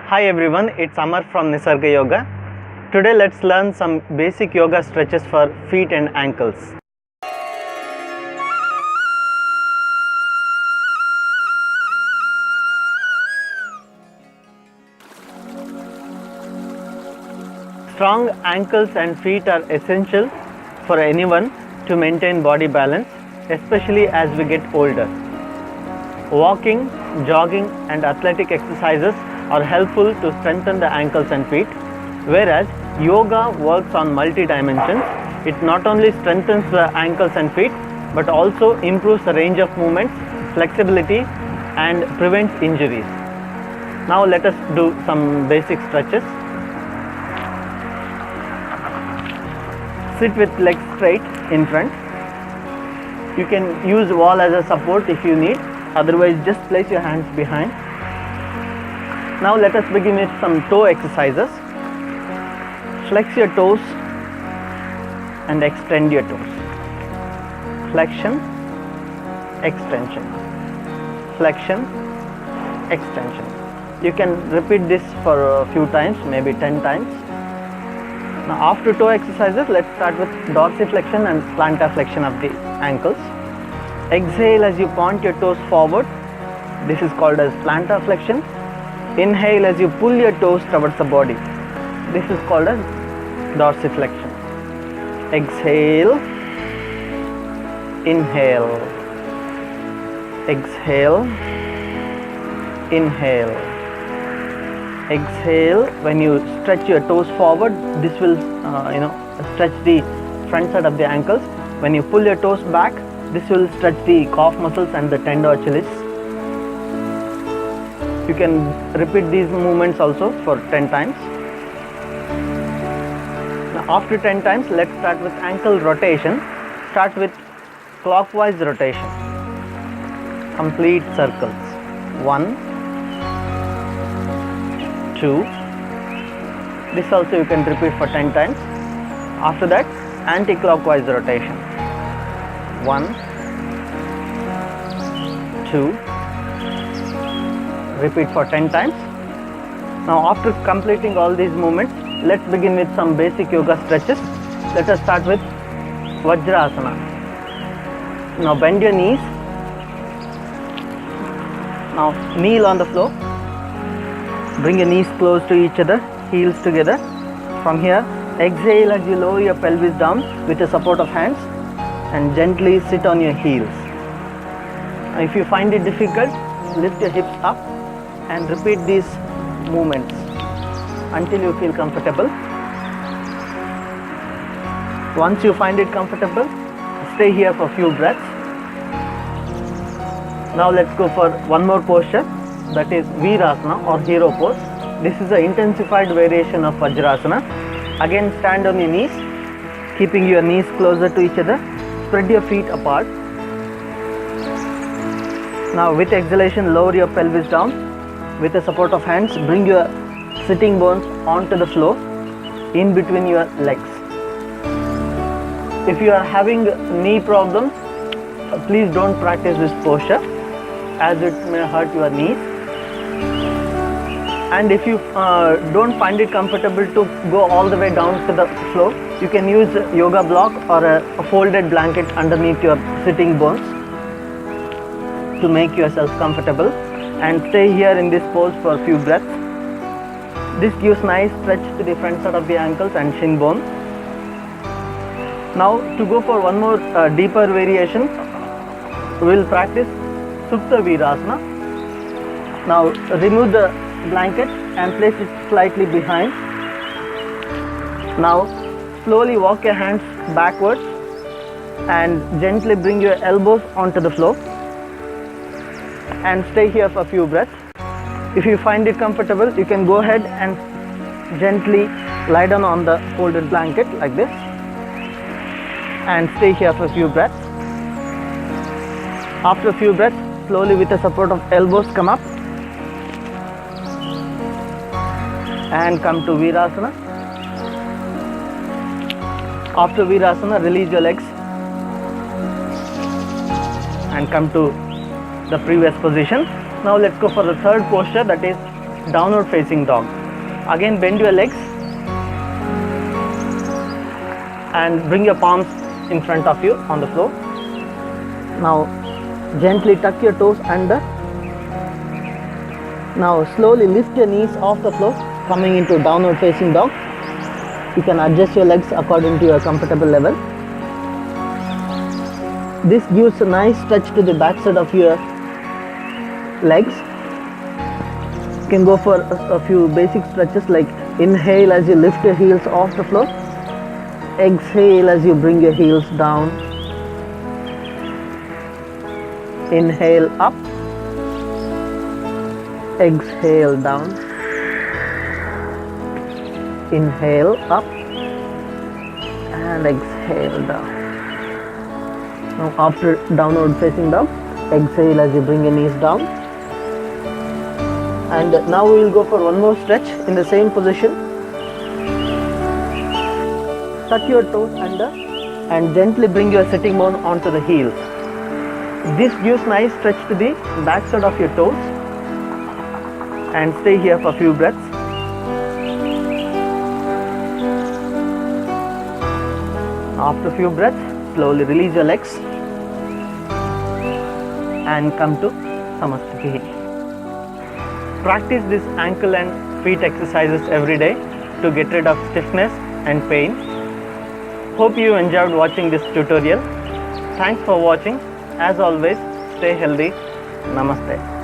Hi everyone, it's Amar from Nisarga Yoga. Today let's learn some basic yoga stretches for feet and ankles. Strong ankles and feet are essential for anyone to maintain body balance, especially as we get older. Walking, jogging and athletic exercises are helpful to strengthen the ankles and feet, whereas yoga works on multi-dimensions. It not only strengthens the ankles and feet, but also improves the range of movements, flexibility and prevents injuries. Now let us do some basic stretches. Sit with legs straight in front. You can use wall as a support if you need, otherwise just place your hands behind. Now let us begin with some toe exercises. Flex your toes and extend your toes. Flexion, extension. Flexion, extension. You can repeat this for a few times, maybe 10 times. Now after toe exercises, let's start with dorsiflexion and plantar flexion of the ankles. Exhale as you point your toes forward. This is called as plantar flexion. Inhale as you pull your toes towards the body. This is called as dorsiflexion. Exhale. Inhale. Exhale. Inhale. Exhale. When you stretch your toes forward, this will stretch the front side of the ankles. When you pull your toes back, this will stretch the calf muscles and the tendon achilles. You can repeat these movements also for 10 times. Now after 10 times, let's start with ankle rotation. Start with clockwise rotation. Complete circles. 1, 2. This also you can repeat for 10 times. After that, anti-clockwise rotation. 1, 2. Repeat for 10 times. Now after completing all these movements, let's begin with some basic yoga stretches. Let us start with Vajrasana. Now bend your knees. Now kneel on the floor. Bring your knees close to each other, heels together. From here, exhale as you lower your pelvis down with the support of hands and gently sit on your heels. Now, if you find it difficult, lift your hips up and repeat these movements until you feel comfortable. Once you find it comfortable, stay here for a few breaths. Now let's go for one more posture, that is Virasana or hero pose. This is an intensified variation of Vajrasana. Again, stand on your knees, keeping your knees closer to each other. Spread your feet apart. Now with exhalation, lower your pelvis down. With the support of hands, bring your sitting bones onto the floor in between your legs. If you are having knee problems, please don't practice this posture as it may hurt your knees. And if you don't find it comfortable to go all the way down to the floor, you can use a yoga block or a folded blanket underneath your sitting bones to make yourself comfortable. And stay here in this pose for a few breaths. This gives nice stretch to the front side of the ankles and shin bone. Now to go for one more deeper variation, we will practice Supta Virasana. Now remove the blanket and place it slightly behind. Now slowly walk your hands backwards and gently bring your elbows onto the floor. And stay here for a few breaths. If you find it comfortable, you can go ahead and gently lie down on the folded blanket like this and stay here for a few breaths. After a few breaths, slowly with the support of elbows come up and come to Virasana. After Virasana, release your legs and come to the previous position. Now let's go for the third posture, that is downward facing dog. Again, bend your legs and bring your palms in front of you on the floor. Now gently tuck your toes under. Now slowly lift your knees off the floor, coming into downward facing dog. You can adjust your legs according to your comfortable level. This gives a nice stretch to the back side of your legs. You can go for a few basic stretches like inhale as you lift your heels off the floor. Exhale as you bring your heels down. Inhale up. Exhale down. Inhale up and exhale down. Now after downward facing dog, exhale as you bring your knees down. And now we will go for one more stretch in the same position. Tuck your toes under and gently bring your sitting bone onto the heels. This gives nice stretch to the back side of your toes. And stay here for a few breaths. After a few breaths, slowly release your legs and come to NAMASTE. Practice this ankle and feet exercises every day to get rid of stiffness and pain. Hope you enjoyed watching this tutorial. Thanks for watching. As always, stay healthy. Namaste.